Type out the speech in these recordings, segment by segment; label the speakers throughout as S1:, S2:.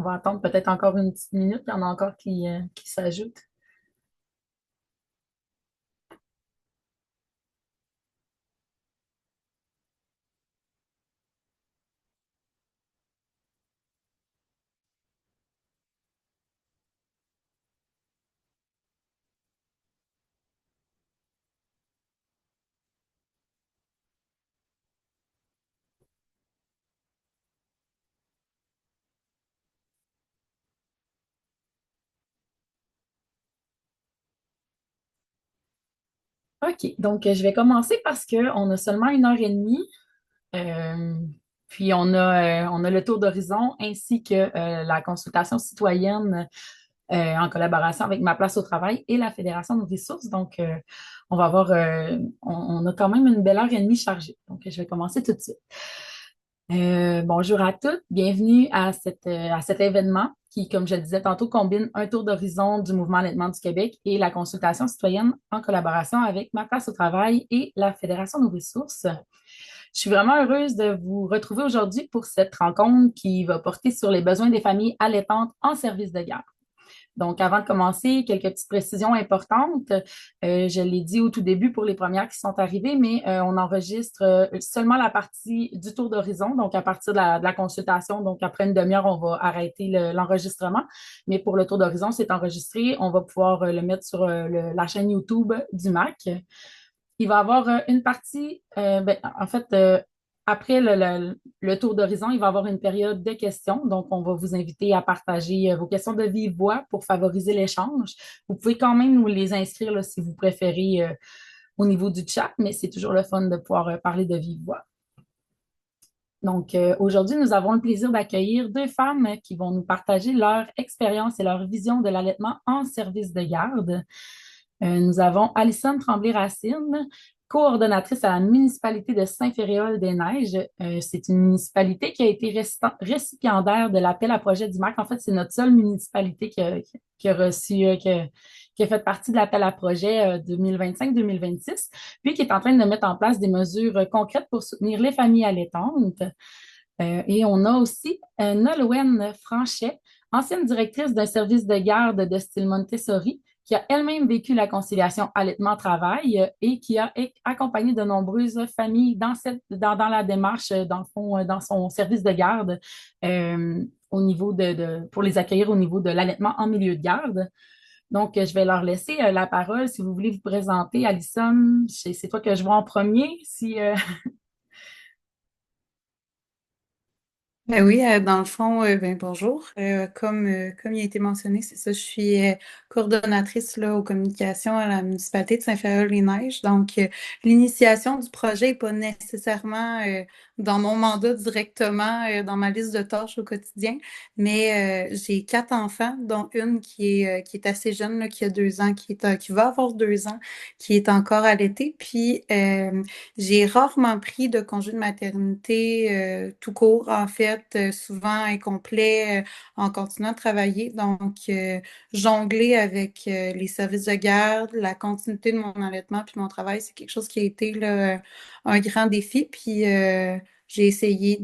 S1: On va attendre peut-être encore une petite minute. Il y en a encore qui s'ajoutent. OK, donc je vais commencer parce qu'on a seulement 1 heure et demie. Euh, Puis on a le tour d'horizon ainsi que la consultation citoyenne en collaboration avec Ma Place au Travail et la Fédération de ressources. Donc, on va avoir, on a quand même une belle heure et demie chargée. Donc, je vais commencer tout de suite. Bonjour à toutes, bienvenue à cet événement qui, comme je le disais tantôt, combine un tour d'horizon du mouvement Allaitement du Québec et la consultation citoyenne en collaboration avec Ma Place au Travail et la Fédération de ressources. Je suis vraiment heureuse de vous retrouver aujourd'hui pour cette rencontre qui va porter sur les besoins des familles allaitantes en service de garde. Donc, avant de commencer, quelques petites précisions importantes. Je l'ai dit au tout début pour les premières qui sont arrivées, mais on enregistre seulement la partie du tour d'horizon, donc à partir de la consultation. Donc, après une demi-heure, on va arrêter l'enregistrement. Mais pour le tour d'horizon, c'est enregistré. On va pouvoir le mettre sur la chaîne YouTube du MAC. Il va y avoir une partie, en fait, après le tour d'horizon, il va y avoir une période de questions. Donc, on va vous inviter à partager vos questions de vive voix pour favoriser l'échange. Vous pouvez quand même nous les inscrire là, si vous préférez au niveau du chat, mais c'est toujours le fun de pouvoir parler de vive voix. Donc, aujourd'hui, nous avons le plaisir d'accueillir 2 femmes qui vont nous partager leur expérience et leur vision de l'allaitement en service de garde. Nous avons Alison Tremblay-Racine, coordonnatrice à la municipalité de Saint-Féréol-des-Neiges. C'est une municipalité qui a été récipiendaire de l'appel à projet du MAC. En fait, c'est notre seule municipalité qui a reçu, qui a fait partie de l'appel à projet 2025-2026, puis qui est en train de mettre en place des mesures concrètes pour soutenir les familles allaitantes. Et on a aussi Nolwenn Franchet, ancienne directrice d'un service de garde de style Montessori, qui a elle-même vécu la conciliation allaitement-travail et qui a accompagné de nombreuses familles dans la démarche, dans le fond, dans son service de garde, au niveau pour les accueillir au niveau de l'allaitement en milieu de garde. Donc, je vais leur laisser la parole. Si vous voulez vous présenter, Alison, c'est toi que je vois en premier. Si,
S2: Ben oui, dans le fond, bonjour. Comme il a été mentionné, c'est ça, je suis coordonnatrice là, aux communications à la municipalité de Saint-Féréol-les-Neiges. Donc, l'initiation du projet n'est pas nécessairement dans mon mandat directement, dans ma liste de tâches au quotidien, mais j'ai 4 enfants, dont une qui est assez jeune, là, qui a 2 ans, qui va avoir 2 ans, qui est encore allaitée. Puis, j'ai rarement pris de congé de maternité tout court, en fait, souvent incomplet, en continuant de travailler. Donc, jongler avec les services de garde, la continuité de mon allaitement puis mon travail, c'est quelque chose qui a été là, un grand défi. Puis, j'ai essayé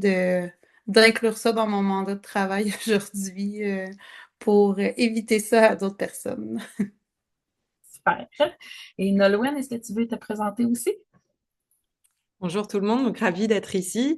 S2: d'inclure ça dans mon mandat de travail aujourd'hui pour éviter ça à d'autres personnes.
S1: super. Et Nolwenn, est-ce que tu veux te présenter aussi?
S3: Bonjour tout le monde, donc ravie d'être ici.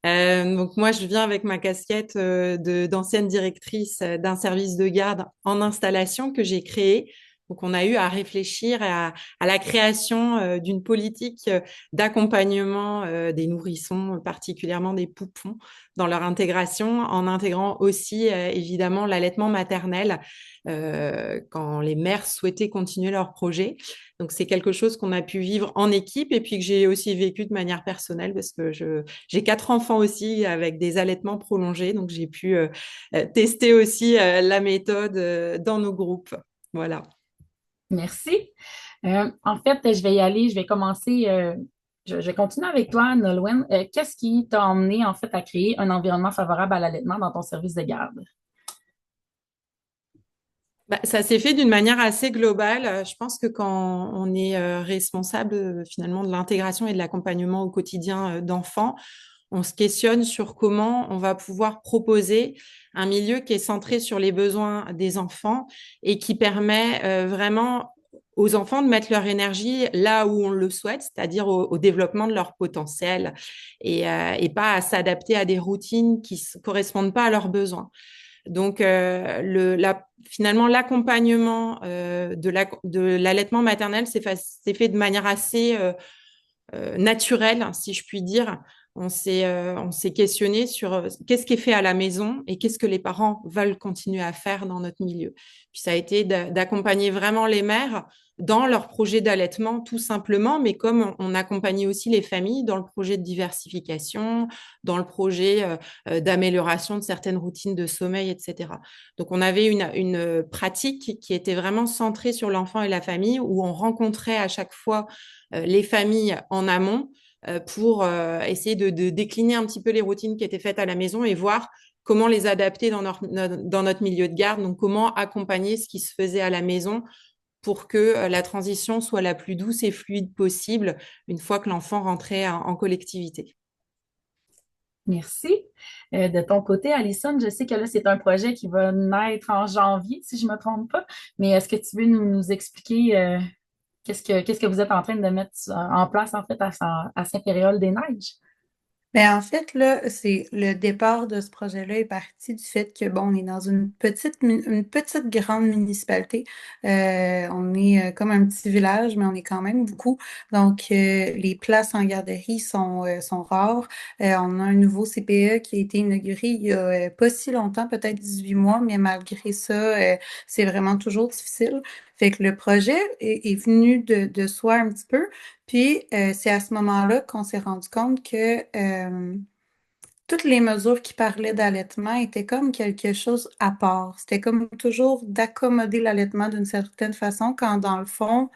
S3: Donc moi, je viens avec ma casquette d'ancienne directrice d'un service de garde en installation que j'ai créé. Donc on a eu à réfléchir à la création d'une politique d'accompagnement des nourrissons, particulièrement des poupons, dans leur intégration, en intégrant aussi évidemment l'allaitement maternel quand les mères souhaitaient continuer leur projet. Donc, c'est quelque chose qu'on a pu vivre en équipe et puis que j'ai aussi vécu de manière personnelle parce que j'ai 4 enfants aussi avec des allaitements prolongés. Donc, j'ai pu tester aussi la méthode dans nos groupes. Voilà.
S1: Merci. En fait, je vais y aller, je vais commencer, je vais continuer avec toi, Nolwenn. Qu'est-ce qui t'a emmené en fait à créer un environnement favorable à l'allaitement dans ton service de garde?
S3: Bah, ça s'est fait d'une manière assez globale. Je pense que quand on est responsable finalement de l'intégration et de l'accompagnement au quotidien d'enfants, on se questionne sur comment on va pouvoir proposer un milieu qui est centré sur les besoins des enfants et qui permet vraiment aux enfants de mettre leur énergie là où on le souhaite, c'est-à-dire au développement de leur potentiel et pas à s'adapter à des routines qui ne correspondent pas à leurs besoins. Donc, finalement, l'accompagnement de l'allaitement maternel s'est fait de manière assez naturelle, si je puis dire. On s'est questionné sur qu'est-ce qui est fait à la maison et qu'est-ce que les parents veulent continuer à faire dans notre milieu. Puis ça a été d'accompagner vraiment les mères dans leur projet d'allaitement, tout simplement, mais comme on accompagnait aussi les familles dans le projet de diversification, dans le projet d'amélioration de certaines routines de sommeil, etc. Donc, on avait une pratique qui était vraiment centrée sur l'enfant et la famille, où on rencontrait à chaque fois les familles en amont pour essayer de décliner un petit peu les routines qui étaient faites à la maison et voir comment les adapter dans notre milieu de garde, donc comment accompagner ce qui se faisait à la maison pour que la transition soit la plus douce et fluide possible une fois que l'enfant rentrait en collectivité.
S1: Merci. De ton côté, Alison, je sais que là, c'est un projet qui va naître en janvier, si je ne me trompe pas, mais est-ce que tu veux nous expliquer qu'est-ce que vous êtes en train de mettre en place, en fait, à Saint-Péréol-des-Neiges?
S2: Ben, en fait, là, c'est le départ de ce projet-là est parti du fait que, bon, on est dans une petite grande municipalité. On est comme un petit village, mais on est quand même beaucoup. Donc, les places en garderie sont rares. On a un nouveau CPE qui a été inauguré il y a pas si longtemps, peut-être 18 mois, mais malgré ça, c'est vraiment toujours difficile. Fait que le projet est venu de soi un petit peu. Puis, c'est à ce moment-là qu'on s'est rendu compte que toutes les mesures qui parlaient d'allaitement étaient comme quelque chose à part. C'était comme toujours d'accommoder l'allaitement d'une certaine façon, quand dans le fond,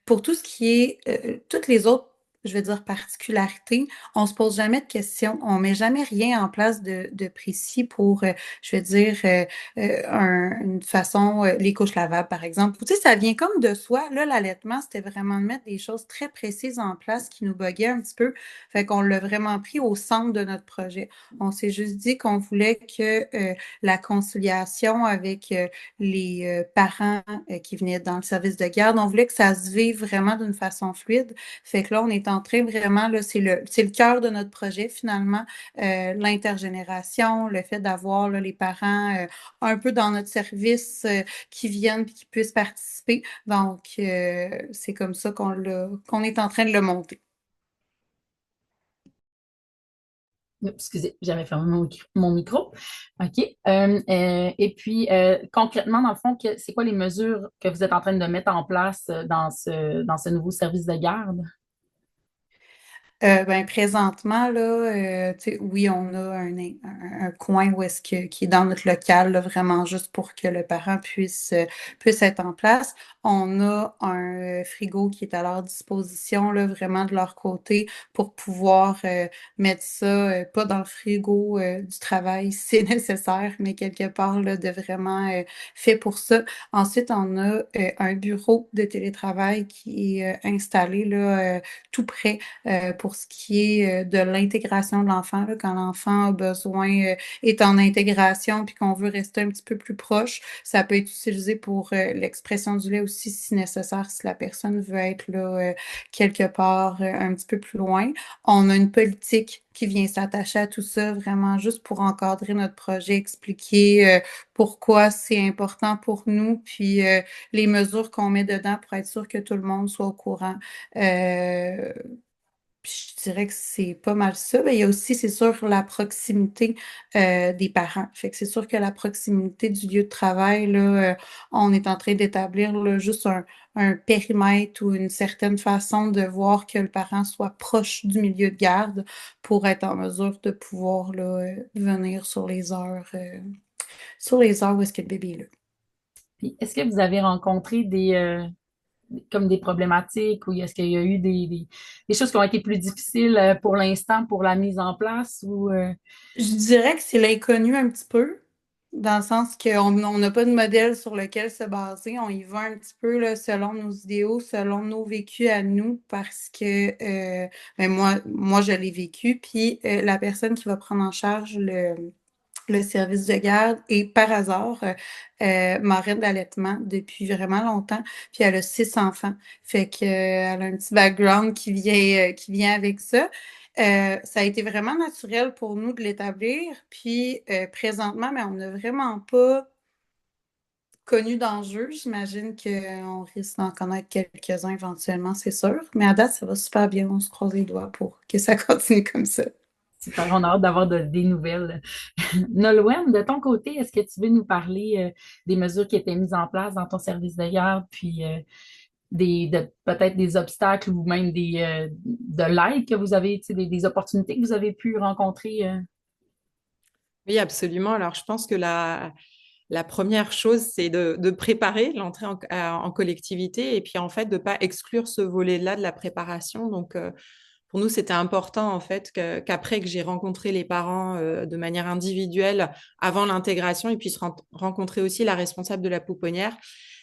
S2: pour tout ce qui est, toutes les autres, je vais dire, particularités, on se pose jamais de questions. On met jamais rien en place de précis pour, je vais dire, une façon, les couches lavables, par exemple. Tu sais, ça vient comme de soi. Là, l'allaitement, c'était vraiment de mettre des choses très précises en place qui nous buguaient un petit peu. Fait qu'on l'a vraiment pris au centre de notre projet. On s'est juste dit qu'on voulait que la conciliation avec les parents qui venaient dans le service de garde. On voulait que ça se vive vraiment d'une façon fluide. Fait que là, on est en train vraiment, là, c'est le cœur de notre projet finalement, l'intergénération, le fait d'avoir là, les parents un peu dans notre service qui viennent et qui puissent participer. Donc, c'est comme ça qu'on est en train de le monter.
S1: Excusez, j'avais fermé mon micro. OK. Et puis, concrètement, dans le fond, c'est quoi les mesures que vous êtes en train de mettre en place dans ce nouveau service de garde?
S2: Ben, présentement, là, tu sais, oui, on a un coin où qui est dans notre local, là, vraiment juste pour que le parent puisse être en place. On a un frigo qui est à leur disposition, là, vraiment de leur côté pour pouvoir mettre ça, pas dans le frigo du travail si c'est nécessaire, mais quelque part, là, de vraiment fait pour ça. Ensuite, on a un bureau de télétravail qui est installé, là, tout près pour ce qui est de l'intégration de l'enfant, là, quand l'enfant a besoin, est en intégration, puis qu'on veut rester un petit peu plus proche. Ça peut être utilisé pour l'expression du lait aussi, si nécessaire, si la personne veut être là quelque part un petit peu plus loin. On a une politique qui vient s'attacher à tout ça, vraiment juste pour encadrer notre projet, expliquer pourquoi c'est important pour nous, puis les mesures qu'on met dedans pour être sûr que tout le monde soit au courant. Euh, puis je dirais que c'est pas mal ça. Mais il y a aussi, c'est sûr, la proximité des parents. Fait que c'est sûr que la proximité du lieu de travail, là, on est en train d'établir là, juste un périmètre ou une certaine façon de voir que le parent soit proche du milieu de garde pour être en mesure de pouvoir là, venir sur les heures où est-ce que le bébé est là.
S1: Puis, est-ce que vous avez rencontré comme des problématiques ou est-ce qu'il y a eu des choses qui ont été plus difficiles pour l'instant pour la mise en place ou
S2: Je dirais que c'est l'inconnu un petit peu. Dans le sens qu'on n'a pas de modèle sur lequel se baser. On y va un petit peu là, selon nos idéaux, selon nos vécus à nous, parce que ben moi, je l'ai vécu. Puis la personne qui va prendre en charge le service de garde est par hasard marraine d'allaitement depuis vraiment longtemps. Puis elle a 6 enfants. Fait que, elle a un petit background qui vient avec ça. Ça a été vraiment naturel pour nous de l'établir. Puis présentement, mais on n'a vraiment pas connu d'enjeu. J'imagine qu'on risque d'en connaître quelques-uns éventuellement, c'est sûr. Mais à date, ça va super bien. On se croise les doigts pour que ça continue comme ça.
S1: Super, on a hâte d'avoir des nouvelles. Nolwenn, de ton côté, est-ce que tu veux nous parler des mesures qui étaient mises en place dans ton service de garde, puis peut-être des obstacles ou même de l'aide que vous avez, tu sais, des opportunités que vous avez pu rencontrer?
S3: Oui, absolument. Alors, je pense que la première chose, c'est de préparer l'entrée en collectivité et puis en fait de ne pas exclure ce volet-là de la préparation. Donc, pour nous, c'était important en fait qu'après que j'ai rencontré les parents de manière individuelle avant l'intégration, ils puissent rencontrer aussi la responsable de la pouponnière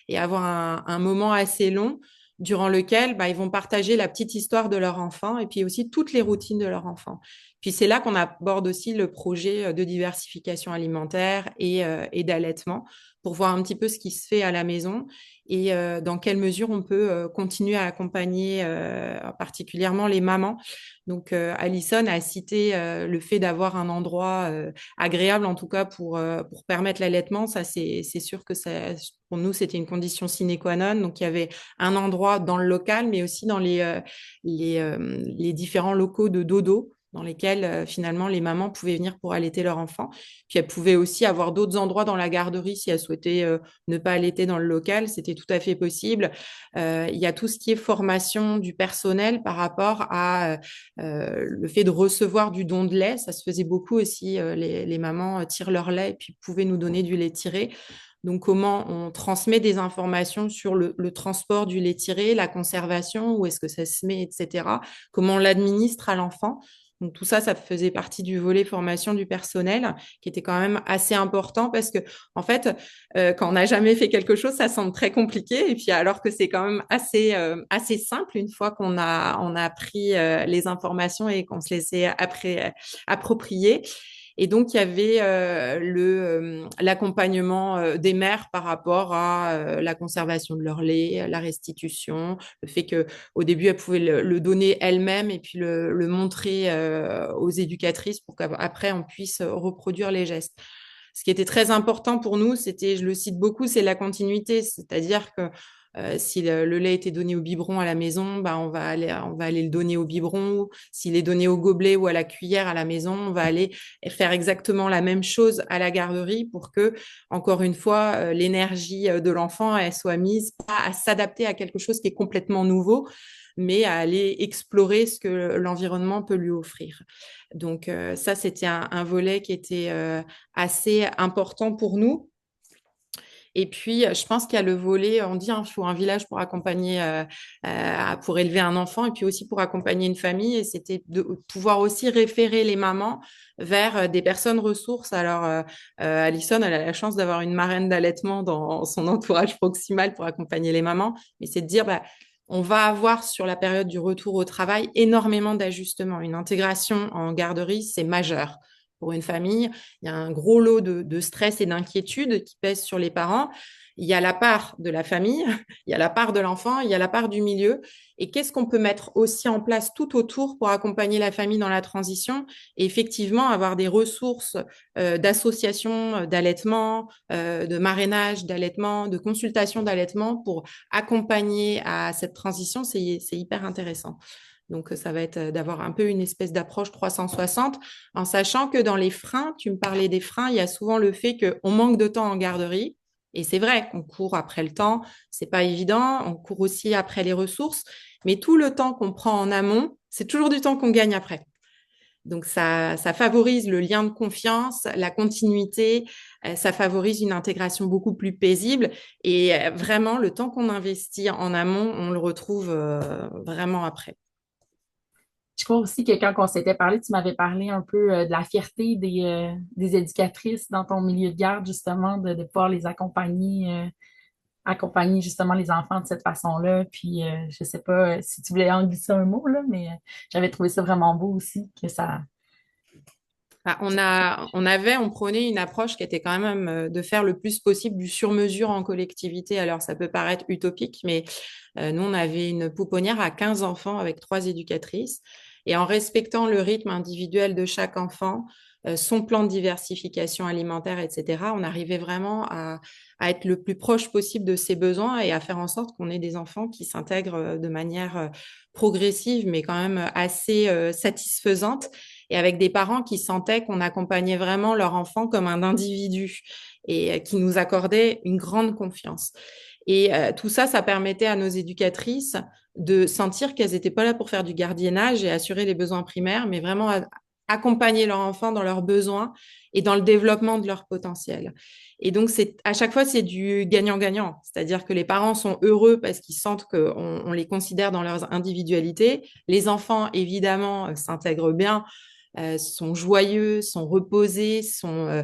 S3: et avoir un moment assez long durant lequel ils vont partager la petite histoire de leur enfant et puis aussi toutes les routines de leur enfant. Puis c'est là qu'on aborde aussi le projet de diversification alimentaire et d'allaitement pour voir un petit peu ce qui se fait à la maison et dans quelle mesure on peut continuer à accompagner particulièrement les mamans. Donc, Alison a cité le fait d'avoir un endroit agréable, en tout cas pour permettre l'allaitement. Ça, c'est sûr que ça, pour nous, c'était une condition sine qua non. Donc, il y avait un endroit dans le local, mais aussi dans les différents locaux de dodo dans lesquels finalement les mamans pouvaient venir pour allaiter leur enfant. Puis elles pouvaient aussi avoir d'autres endroits dans la garderie si elles souhaitaient ne pas allaiter dans le local, c'était tout à fait possible. Il y a tout ce qui est formation du personnel par rapport à le fait de recevoir du don de lait. Ça se faisait beaucoup aussi, les mamans tirent leur lait et puis pouvaient nous donner du lait tiré. Donc, comment on transmet des informations sur le transport du lait tiré, la conservation, où est-ce que ça se met, etc. Comment on l'administre à l'enfant. Donc tout ça, ça faisait partie du volet formation du personnel, qui était quand même assez important parce que, en fait, quand on n'a jamais fait quelque chose, ça semble très compliqué. Et puis alors que c'est quand même assez simple une fois on a appris les informations et qu'on se laissait après approprier. Et donc, il y avait l'accompagnement des mères par rapport à la conservation de leur lait, la restitution, le fait qu'au début, elles pouvaient le donner elles-mêmes et puis le montrer aux éducatrices pour qu'après, on puisse reproduire les gestes. Ce qui était très important pour nous, c'était, je le cite beaucoup, c'est la continuité. C'est-à-dire que si le lait était donné au biberon à la maison, on va aller le donner au biberon. S'il est donné au gobelet ou à la cuillère à la maison, on va aller faire exactement la même chose à la garderie pour que, encore une fois, l'énergie de l'enfant elle soit mise pas à s'adapter à quelque chose qui est complètement nouveau, mais à aller explorer ce que l'environnement peut lui offrir. Donc ça, c'était un volet qui était assez important pour nous. Et puis, je pense qu'il y a le volet, on dit, il faut un village pour accompagner, pour élever un enfant et puis aussi pour accompagner une famille. Et c'était de pouvoir aussi référer les mamans vers des personnes ressources. Alors, Alison, elle a la chance d'avoir une marraine d'allaitement dans son entourage proximal pour accompagner les mamans. Mais c'est de dire, on va avoir sur la période du retour au travail énormément d'ajustements. Une intégration en garderie, c'est majeur pour une famille. Il y a un gros lot de stress et d'inquiétude qui pèse sur les parents. Il y a la part de la famille, il y a la part de l'enfant, il y a la part du milieu. Et qu'est-ce qu'on peut mettre aussi en place tout autour pour accompagner la famille dans la transition et effectivement avoir des ressources d'associations d'allaitement, de marrainage d'allaitement, de consultation d'allaitement pour accompagner à cette transition, c'est hyper intéressant. Donc, ça va être d'avoir un peu une espèce d'approche 360, en sachant que dans les freins, tu me parlais des freins, il y a souvent le fait qu'on manque de temps en garderie. Et c'est vrai qu'on court après le temps, c'est pas évident, on court aussi après les ressources, mais tout le temps qu'on prend en amont, c'est toujours du temps qu'on gagne après. Donc, ça favorise le lien de confiance, la continuité, ça favorise une intégration beaucoup plus paisible. Et vraiment, le temps qu'on investit en amont, on le retrouve vraiment après.
S1: Je crois aussi que quand on s'était parlé, tu m'avais parlé un peu de la fierté des éducatrices dans ton milieu de garde, justement, de pouvoir les accompagner justement les enfants de cette façon-là. Puis, je sais pas si tu voulais en glisser un mot, là, mais j'avais trouvé ça vraiment beau aussi, que ça...
S3: Bah, on prônait une approche qui était quand même de faire le plus possible du sur-mesure en collectivité. Alors, ça peut paraître utopique, mais nous, on avait une pouponnière à 15 enfants avec 3 éducatrices. Et en respectant le rythme individuel de chaque enfant, son plan de diversification alimentaire, etc., on arrivait vraiment à être le plus proche possible de ses besoins et à faire en sorte qu'on ait des enfants qui s'intègrent de manière progressive, mais quand même assez satisfaisante et avec des parents qui sentaient qu'on accompagnait vraiment leur enfant comme un individu et qui nous accordaient une grande confiance. Et tout ça, ça permettait à nos éducatrices de sentir qu'elles n'étaient pas là pour faire du gardiennage et assurer les besoins primaires, mais vraiment accompagner leur enfant dans leurs besoins et dans le développement de leur potentiel. Et donc, à chaque fois, c'est du gagnant-gagnant. C'est-à-dire que les parents sont heureux parce qu'ils sentent qu'on les considère dans leurs individualités. Les enfants, évidemment, s'intègrent bien, sont joyeux, sont reposés, sont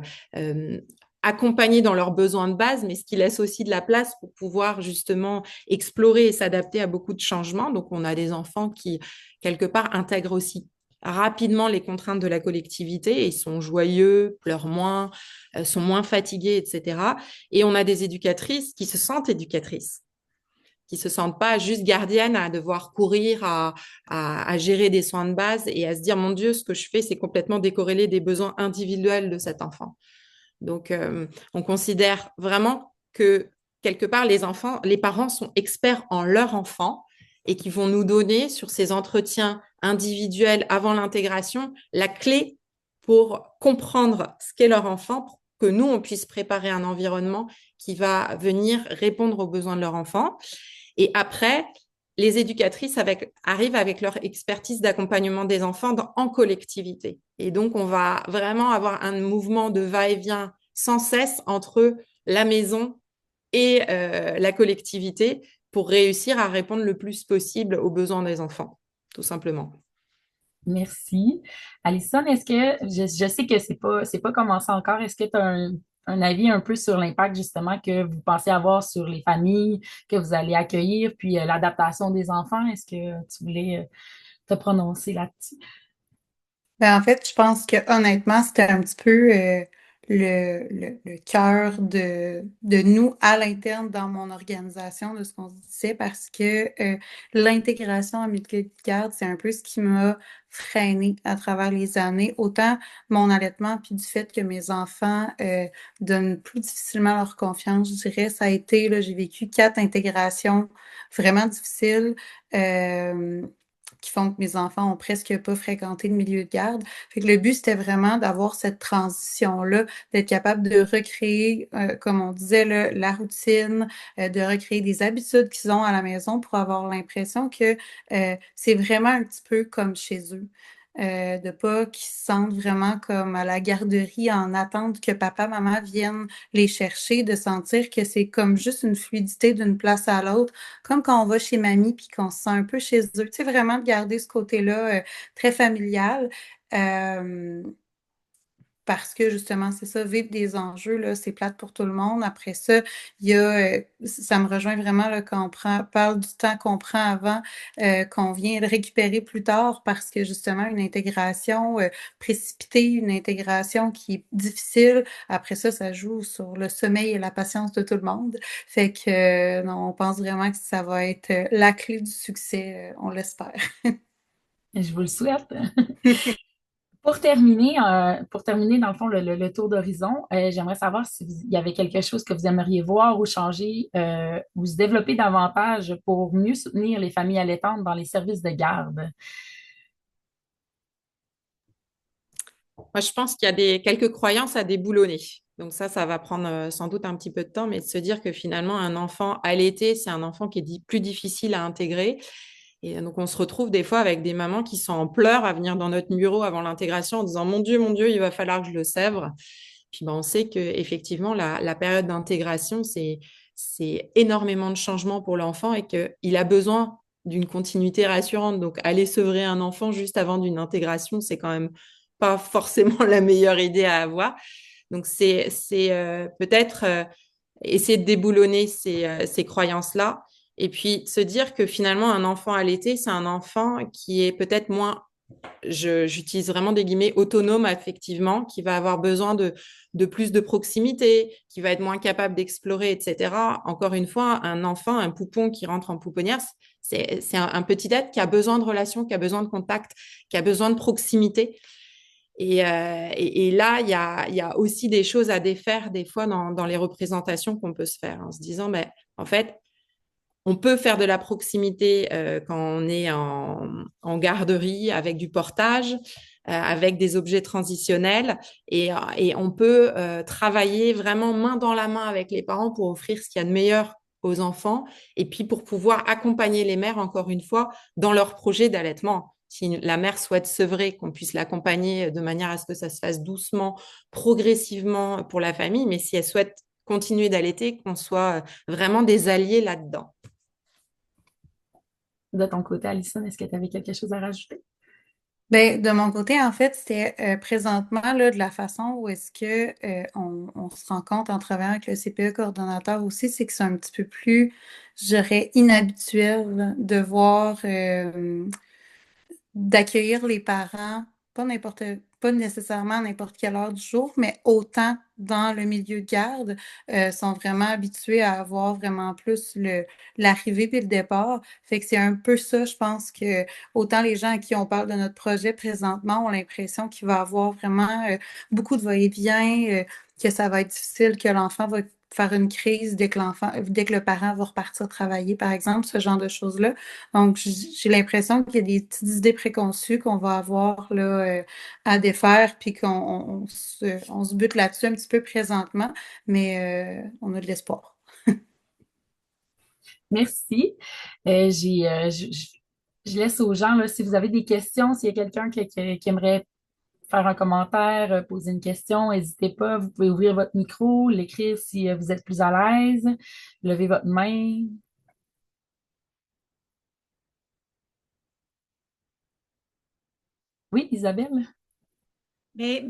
S3: accompagnés dans leurs besoins de base, mais ce qui laisse aussi de la place pour pouvoir justement explorer et s'adapter à beaucoup de changements. Donc, on a des enfants qui, quelque part, intègrent aussi rapidement les contraintes de la collectivité et ils sont joyeux, pleurent moins, sont moins fatigués, etc. Et on a des éducatrices qui se sentent éducatrices, qui se sentent pas juste gardiennes à devoir courir, à gérer des soins de base et à se dire, mon Dieu, ce que je fais, c'est complètement décorrélé des besoins individuels de cet enfant. Donc, on considère vraiment que quelque part, les parents sont experts en leur enfant et qui vont nous donner sur ces entretiens individuels avant l'intégration la clé pour comprendre ce qu'est leur enfant, pour que nous, on puisse préparer un environnement qui va venir répondre aux besoins de leur enfant. Et après, les éducatrices arrivent avec leur expertise d'accompagnement des enfants en collectivité. Et donc, on va vraiment avoir un mouvement de va-et-vient sans cesse entre la maison et la collectivité pour réussir à répondre le plus possible aux besoins des enfants, tout simplement.
S1: Merci. Alison, est-ce que, je sais que c'est pas commencé encore, est-ce que tu as un avis un peu sur l'impact justement que vous pensez avoir sur les familles que vous allez accueillir, puis l'adaptation des enfants? Est-ce que tu voulais te prononcer là-dessus?
S2: Ben, en fait, je pense que honnêtement, c'était un petit peu le cœur de nous à l'interne dans mon organisation, de ce qu'on se disait, parce que l'intégration en milieu de garde, c'est un peu ce qui m'a freinée à travers les années, autant mon allaitement, puis du fait que mes enfants donnent plus difficilement leur confiance, je dirais, ça a été, là, j'ai vécu 4 intégrations vraiment difficiles. euh, qui font que mes enfants ont presque pas fréquenté le milieu de garde. Fait que le but, c'était vraiment d'avoir cette transition-là, d'être capable de recréer, comme on disait, là, la routine, de recréer des habitudes qu'ils ont à la maison pour avoir l'impression que c'est vraiment un petit peu comme chez eux. De pas qu'ils se sentent vraiment comme à la garderie en attente que papa, maman viennent les chercher, de sentir que c'est comme juste une fluidité d'une place à l'autre, comme quand on va chez mamie puis qu'on se sent un peu chez eux. Tu sais, vraiment de garder ce côté-là très familial. Euh, Parce que justement, c'est ça, vivre des enjeux, là, c'est plate pour tout le monde. Après ça, il y a, ça me rejoint vraiment là, quand parle du temps qu'on prend avant, qu'on vient le récupérer plus tard, parce que justement, une intégration précipitée, une intégration qui est difficile, après ça, ça joue sur le sommeil et la patience de tout le monde. Fait que non, on pense vraiment que ça va être la clé du succès, on l'espère.
S1: Je vous le souhaite. Pour terminer, dans le fond, le tour d'horizon, j'aimerais savoir s'il y avait quelque chose que vous aimeriez voir ou changer ou se développer davantage pour mieux soutenir les familles allaitantes dans les services de garde.
S3: Moi, je pense qu'il y a quelques croyances à déboulonner. Donc ça va prendre sans doute un petit peu de temps, mais de se dire que finalement, un enfant allaité, c'est un enfant qui est plus difficile à intégrer. Et donc, on se retrouve des fois avec des mamans qui sont en pleurs à venir dans notre bureau avant l'intégration en disant, mon Dieu, il va falloir que je le sèvre. Puis ben, on sait qu'effectivement, la période d'intégration, c'est énormément de changements pour l'enfant et qu'il a besoin d'une continuité rassurante. Donc, aller sevrer un enfant juste avant d'une intégration, c'est quand même pas forcément la meilleure idée à avoir. Donc, c'est peut-être essayer de déboulonner ces croyances-là. Et puis, se dire que finalement, un enfant allaité, c'est un enfant qui est peut-être moins, j'utilise vraiment des guillemets, autonome affectivement, qui va avoir besoin de plus de proximité, qui va être moins capable d'explorer, etc. Encore une fois, un enfant, un poupon qui rentre en pouponnière, c'est un petit être qui a besoin de relations, qui a besoin de contact, qui a besoin de proximité. Et là, il y a aussi des choses à défaire des fois dans les représentations qu'on peut se faire en se disant, mais en fait, on peut faire de la proximité quand on est en garderie avec du portage, avec des objets transitionnels et on peut travailler vraiment main dans la main avec les parents pour offrir ce qu'il y a de meilleur aux enfants et puis pour pouvoir accompagner les mères, encore une fois, dans leur projet d'allaitement. Si la mère souhaite sevrer, qu'on puisse l'accompagner de manière à ce que ça se fasse doucement, progressivement pour la famille, mais si elle souhaite continuer d'allaiter, qu'on soit vraiment des alliés là-dedans.
S1: De ton côté, Alison, est-ce que tu avais quelque chose à rajouter?
S2: Ben, de mon côté, en fait, c'était présentement là, de la façon où est-ce que on se rend compte en travaillant avec le CPE coordonnateur aussi, c'est que c'est un petit peu plus, je dirais, inhabituel de voir d'accueillir les parents, pas nécessairement à n'importe quelle heure du jour, mais autant dans le milieu de garde, sont vraiment habitués à avoir vraiment plus l'arrivée puis le départ. Fait que c'est un peu ça, je pense que autant les gens à qui on parle de notre projet présentement ont l'impression qu'il va avoir vraiment beaucoup de va-et-vient, que ça va être difficile, que l'enfant va faire une crise dès que le parent va repartir travailler, par exemple, ce genre de choses-là. Donc, j'ai l'impression qu'il y a des petites idées préconçues qu'on va avoir là, à défaire, puis on se bute là-dessus un petit peu présentement, mais on a de l'espoir.
S1: Merci. Je laisse aux gens, là, si vous avez des questions, s'il y a quelqu'un qui aimerait faire un commentaire, poser une question, n'hésitez pas. Vous pouvez ouvrir votre micro, l'écrire si vous êtes plus à l'aise, lever votre main. Oui, Isabelle?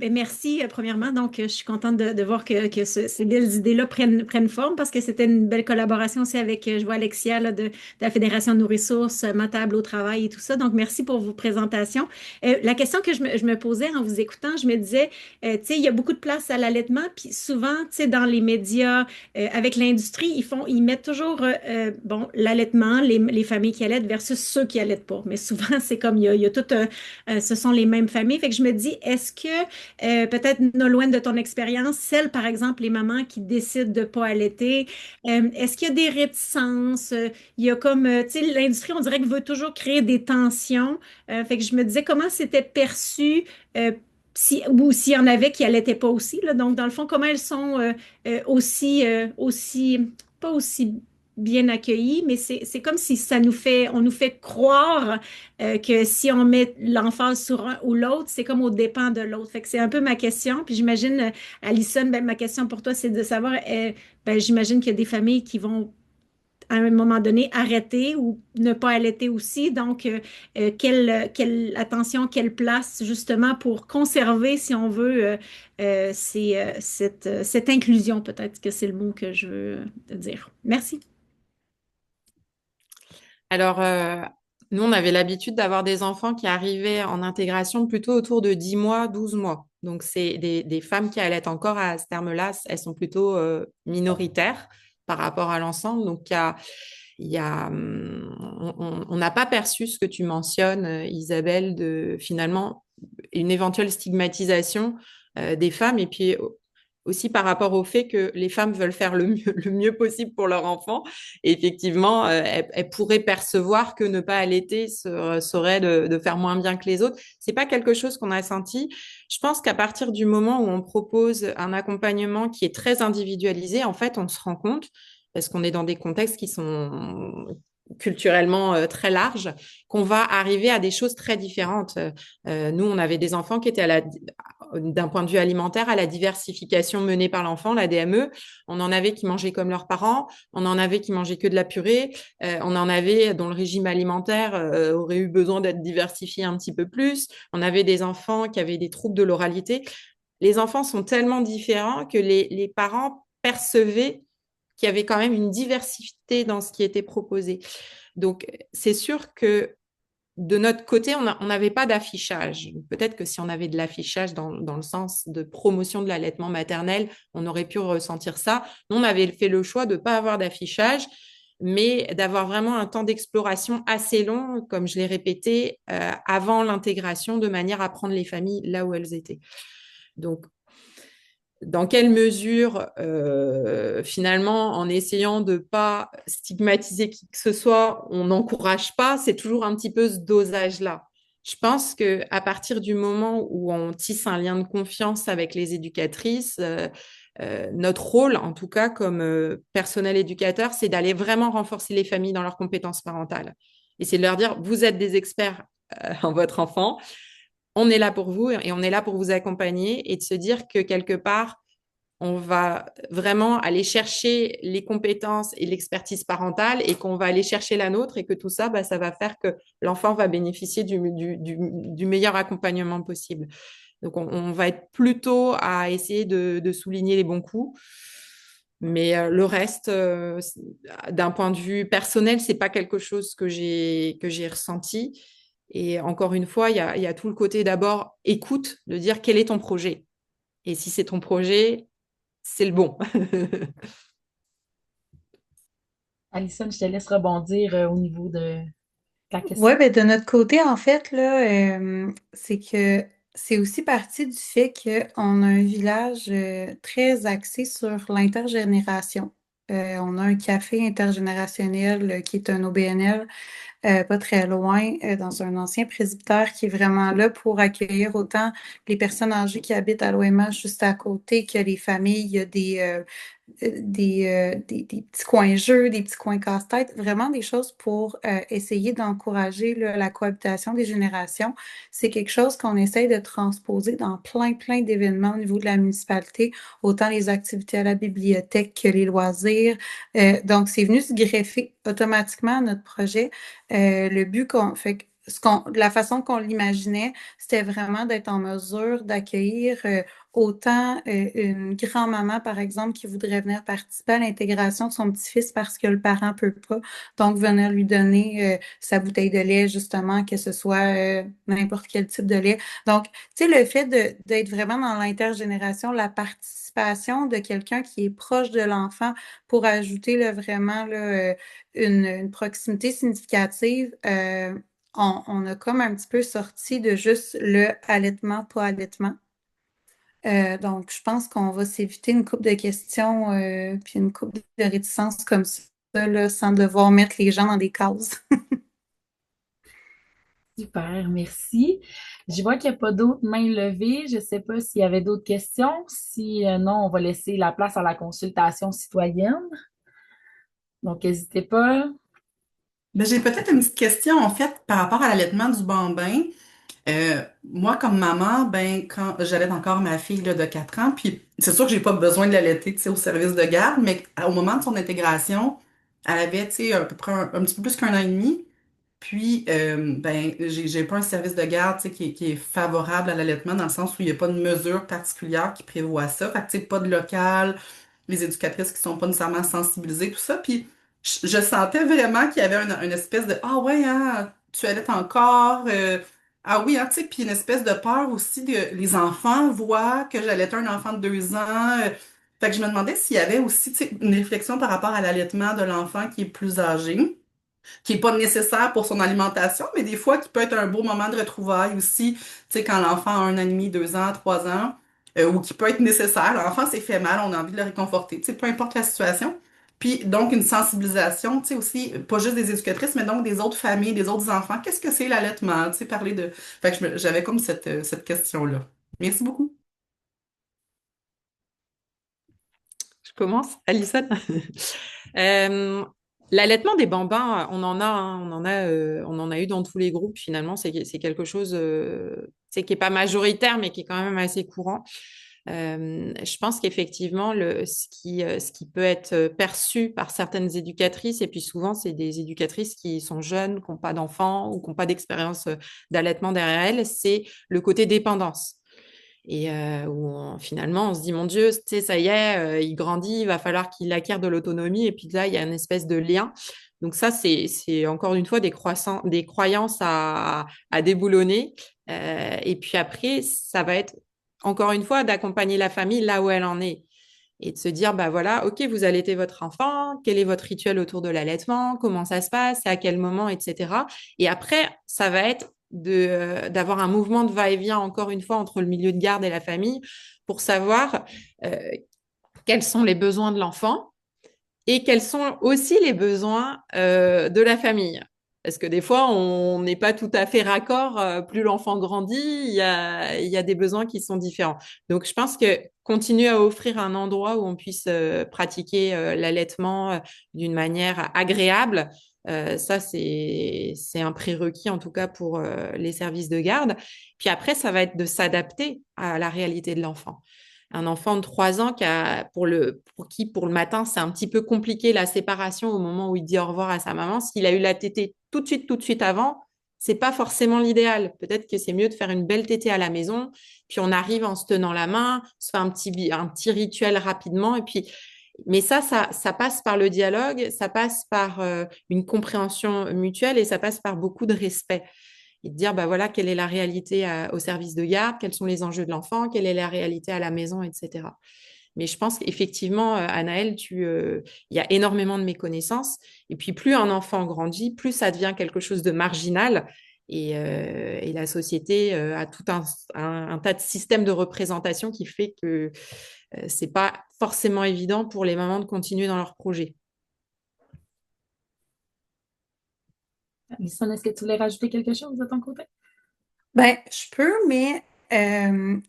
S4: Merci, premièrement. Donc, je suis contente de voir que ces belles idées-là prennent forme parce que c'était une belle collaboration aussi avec, je vois Alexia là, de la Fédération de nos ressources, ma table au travail et tout ça. Donc, merci pour vos présentations. La question que je me posais en vous écoutant, je me disais, tu sais, il y a beaucoup de place à l'allaitement, puis souvent, tu sais, dans les médias, avec l'industrie, ils mettent toujours, bon, l'allaitement, les familles qui allaitent versus ceux qui allaitent pas. Mais souvent, c'est comme, il y a tout ce sont les mêmes familles. Fait que je me dis, est-ce que, peut-être loin de ton expérience, celles, par exemple, les mamans qui décident de ne pas allaiter, est-ce qu'il y a des réticences? Il y a comme, tu sais, l'industrie, on dirait qu'elle veut toujours créer des tensions. Fait que je me disais, comment c'était perçu? Ou s'il y en avait qui n'allaitaient pas aussi, là. Donc, dans le fond, comment elles sont pas aussi bien accueillies, mais c'est comme si on nous fait croire que si on met l'emphase sur un ou l'autre, c'est comme au dépend de l'autre. Fait que c'est un peu ma question. Puis j'imagine, Alison, ben, ma question pour toi, c'est de savoir, ben, j'imagine qu'il y a des familles qui vont à un moment donné arrêter ou ne pas allaiter aussi. Donc, quelle attention, quelle place justement pour conserver, si on veut, cette inclusion, peut-être que c'est le mot que je veux dire. Merci.
S3: Alors, nous, on avait l'habitude d'avoir des enfants qui arrivaient en intégration plutôt autour de 10 mois, 12 mois. Donc, c'est des femmes qui allaitent encore à ce terme-là, elles sont plutôt minoritaires par rapport à l'ensemble. Donc, on n'a pas perçu ce que tu mentionnes, Isabelle, de finalement une éventuelle stigmatisation des femmes. Et puis, aussi par rapport au fait que les femmes veulent faire le mieux possible pour leur enfant. Et effectivement, elles pourraient percevoir que ne pas allaiter serait de faire moins bien que les autres. C'est pas quelque chose qu'on a senti. Je pense qu'à partir du moment où on propose un accompagnement qui est très individualisé, en fait, on se rend compte, parce qu'on est dans des contextes qui sont culturellement très larges, qu'on va arriver à des choses très différentes. Nous, on avait des enfants qui étaient d'un point de vue alimentaire à la diversification menée par l'enfant, la DME. On en avait qui mangeaient comme leurs parents, on en avait qui mangeaient que de la purée, on en avait dont le régime alimentaire aurait eu besoin d'être diversifié un petit peu plus. On avait des enfants qui avaient des troubles de l'oralité. Les enfants sont tellement différents que les parents percevaient qu'il y avait quand même une diversité dans ce qui était proposé. Donc, c'est sûr que de notre côté, on n'avait pas d'affichage. Peut-être que si on avait de l'affichage dans le sens de promotion de l'allaitement maternel, on aurait pu ressentir ça. Nous, on avait fait le choix de ne pas avoir d'affichage, mais d'avoir vraiment un temps d'exploration assez long, comme je l'ai répété, avant l'intégration, de manière à prendre les familles là où elles étaient. Donc, dans quelle mesure, finalement, en essayant de ne pas stigmatiser qui que ce soit, on n'encourage pas, c'est toujours un petit peu ce dosage-là. Je pense qu'à partir du moment où on tisse un lien de confiance avec les éducatrices, notre rôle, en tout cas comme personnel éducateur, c'est d'aller vraiment renforcer les familles dans leurs compétences parentales. Et c'est de leur dire, vous êtes des experts en votre enfant, on est là pour vous et on est là pour vous accompagner, et de se dire que quelque part, on va vraiment aller chercher les compétences et l'expertise parentale et qu'on va aller chercher la nôtre, et que tout ça, ça va faire que l'enfant va bénéficier du meilleur accompagnement possible. Donc, on va être plutôt à essayer de souligner les bons coups. Mais le reste, d'un point de vue personnel, c'est pas quelque chose que j'ai ressenti. Et encore une fois, il y a tout le côté d'abord écoute, de dire quel est ton projet. Et si c'est ton projet, c'est le bon.
S1: Alison, je te laisse rebondir au niveau de ta
S2: Oui,
S1: question.
S2: ben de notre côté, en fait, là, c'est que c'est aussi parti du fait qu'on a un village très axé sur l'intergénération. On a un café intergénérationnel qui est un OBNL pas très loin, dans un ancien presbytère qui est vraiment là pour accueillir autant les personnes âgées qui habitent à l'OMH juste à côté que les familles. Il y a des petits coins jeux, des petits coins casse-tête, vraiment des choses pour essayer d'encourager là, la cohabitation des générations. C'est quelque chose qu'on essaye de transposer dans plein d'événements au niveau de la municipalité, autant les activités à la bibliothèque que les loisirs. Donc, c'est venu se greffer automatiquement à notre projet. Le but qu'on fait, la façon qu'on l'imaginait, c'était vraiment d'être en mesure d'accueillir autant une grand-maman, par exemple, qui voudrait venir participer à l'intégration de son petit-fils parce que le parent peut pas. Donc, venir lui donner sa bouteille de lait, justement, que ce soit n'importe quel type de lait. Donc, tu sais, le fait d'être vraiment dans l'intergénération, la participation de quelqu'un qui est proche de l'enfant pour ajouter là, vraiment là, une proximité significative, on a comme un petit peu sorti de juste le allaitement, pas allaitement. Donc, je pense qu'on va s'éviter une couple de questions puis une couple de réticences comme ça, là, sans devoir mettre les gens dans des cases.
S1: Super, merci. Je vois qu'il n'y a pas d'autres mains levées. Je ne sais pas s'il y avait d'autres questions. Si non, on va laisser la place à la consultation citoyenne. Donc, n'hésitez pas.
S5: Ben, j'ai peut-être une petite question, en fait, par rapport à l'allaitement du bambin. Moi, comme maman, ben, quand j'allaite encore ma fille là, de 4 ans, puis c'est sûr que j'ai pas besoin de l'allaiter, tu sais, au service de garde, mais au moment de son intégration, elle avait, tu sais, à peu près un petit peu plus qu'un an et demi. Puis, ben, j'ai pas un service de garde, tu sais, qui est favorable à l'allaitement, dans le sens où il n'y a pas de mesure particulière qui prévoit ça. Fait que, tu sais, pas de local, les éducatrices qui sont pas nécessairement sensibilisées, tout ça. Puis, je sentais vraiment qu'il y avait une espèce de ah ouais, hein, tu allaites encore. Ah oui, hein, tu sais, puis une espèce de peur aussi de les enfants voient que j'allaitais un enfant de 2 ans. Fait que je me demandais s'il y avait aussi, tu sais, une réflexion par rapport à l'allaitement de l'enfant qui est plus âgé, qui est pas nécessaire pour son alimentation, mais des fois qui peut être un beau moment de retrouvailles aussi, tu sais, quand l'enfant a 1 an et demi, 2 ans, 3 ans, ou qui peut être nécessaire. L'enfant s'est fait mal, on a envie de le réconforter, tu sais, peu importe la situation. Puis donc une sensibilisation, tu sais, aussi, pas juste des éducatrices, mais donc des autres familles, des autres enfants. Qu'est-ce que c'est l'allaitement? Tu sais, parler de... Fait que j'avais comme cette question-là. Merci beaucoup.
S3: Je commence, Alison. L'allaitement des bambins, on en a, hein, on en a eu dans tous les groupes. Finalement, c'est quelque chose, c'est qui est pas majoritaire, mais qui est quand même assez courant. Je pense qu'effectivement, ce qui peut être perçu par certaines éducatrices, et puis souvent, c'est des éducatrices qui sont jeunes, qui n'ont pas d'enfants ou qui n'ont pas d'expérience d'allaitement derrière elles, c'est le côté dépendance. Et finalement, on se dit, mon Dieu, tu sais, ça y est, il grandit, il va falloir qu'il acquiert de l'autonomie. Et puis là, il y a une espèce de lien. Donc ça, c'est encore une fois des croyances à déboulonner. Et puis après, ça va être encore une fois d'accompagner la famille là où elle en est. Et de se dire, bah voilà, ok, vous allaitez votre enfant, quel est votre rituel autour de l'allaitement, comment ça se passe, à quel moment, etc. Et après, ça va être d'avoir un mouvement de va-et-vient, encore une fois, entre le milieu de garde et la famille, pour savoir euh, quels sont les besoins de l'enfant et quels sont aussi les besoins de la famille. Parce que des fois, on n'est pas tout à fait raccord. Plus l'enfant grandit, il y a des besoins qui sont différents. Donc, je pense que continuer à offrir un endroit où on puisse pratiquer l'allaitement d'une manière agréable, ça, c'est un prérequis, en tout cas, pour les services de garde. Puis après, ça va être de s'adapter à la réalité de l'enfant. Un enfant de 3 ans pour qui, pour le matin, c'est un petit peu compliqué la séparation au moment où il dit au revoir à sa maman. S'il a eu la tétée tout de suite avant, c'est pas forcément l'idéal. Peut-être que c'est mieux de faire une belle tétée à la maison, puis on arrive en se tenant la main, se fait un petit rituel rapidement, et puis, mais ça passe par le dialogue, ça passe par une compréhension mutuelle et ça passe par beaucoup de respect et de dire, bah voilà, quelle est la réalité au service de garde, quels sont les enjeux de l'enfant, quelle est la réalité à la maison, etc. Mais je pense qu'effectivement, Anaëlle, il y a énormément de méconnaissances. Et puis, plus un enfant grandit, plus ça devient quelque chose de marginal. Et la société a tout un tas de systèmes de représentation qui fait que c'est pas forcément évident pour les mamans de continuer dans leur projet.
S1: Alison, est-ce que tu voulais rajouter quelque chose de ton côté?
S2: Ben, je peux, mais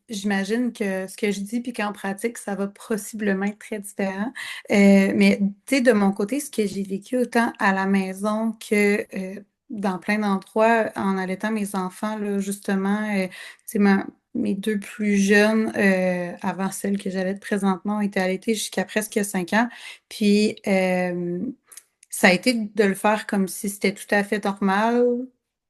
S2: j'imagine que ce que je dis puis qu'en pratique, ça va possiblement être très différent. Mais tu sais, de mon côté, ce que j'ai vécu autant à la maison que dans plein d'endroits en allaitant mes enfants, là, justement, tu sais, mes deux plus jeunes, avant celle que j'allaite présentement, ont été allaitées jusqu'à presque 5 ans. Puis ça a été de le faire comme si c'était tout à fait normal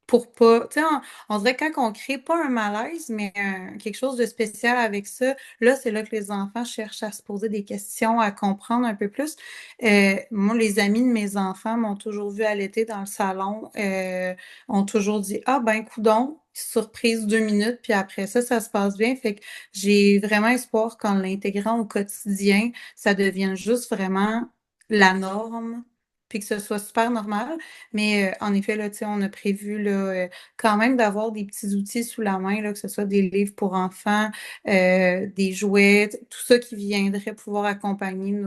S2: pour pas, tu sais, on dirait que quand on crée pas un malaise, mais quelque chose de spécial avec ça, là, c'est là que les enfants cherchent à se poser des questions, à comprendre un peu plus. Moi, les amis de mes enfants m'ont toujours vu allaiter dans le salon, ont toujours dit, ah ben, coudonc, surprise 2 minutes, puis après ça, ça se passe bien. Fait que j'ai vraiment espoir qu'en l'intégrant au quotidien, ça devienne juste vraiment la norme puis que ce soit super normal. Mais en effet, là, tu sais, on a prévu là, quand même d'avoir des petits outils sous la main, là, que ce soit des livres pour enfants, des jouets, tout ça qui viendrait pouvoir accompagner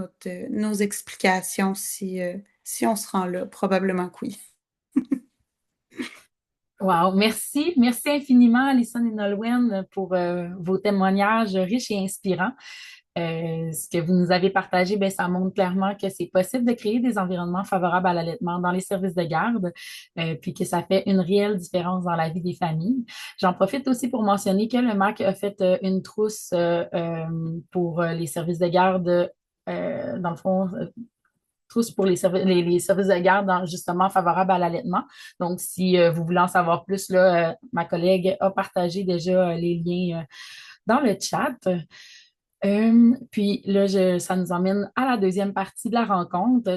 S2: nos explications si on se rend là. Probablement que oui.
S1: Wow, merci. Merci infiniment, Alison et Nolwenn, pour vos témoignages riches et inspirants. Ce que vous nous avez partagé, ben, ça montre clairement que c'est possible de créer des environnements favorables à l'allaitement dans les services de garde, puis que ça fait une réelle différence dans la vie des familles. J'en profite aussi pour mentionner que le MAC a fait une trousse pour les services de garde, dans le fond, tous pour les services de garde justement favorables à l'allaitement. Donc, si vous voulez en savoir plus, là, ma collègue a partagé déjà les liens dans le chat. Puis là, ça nous emmène à la deuxième partie de la rencontre.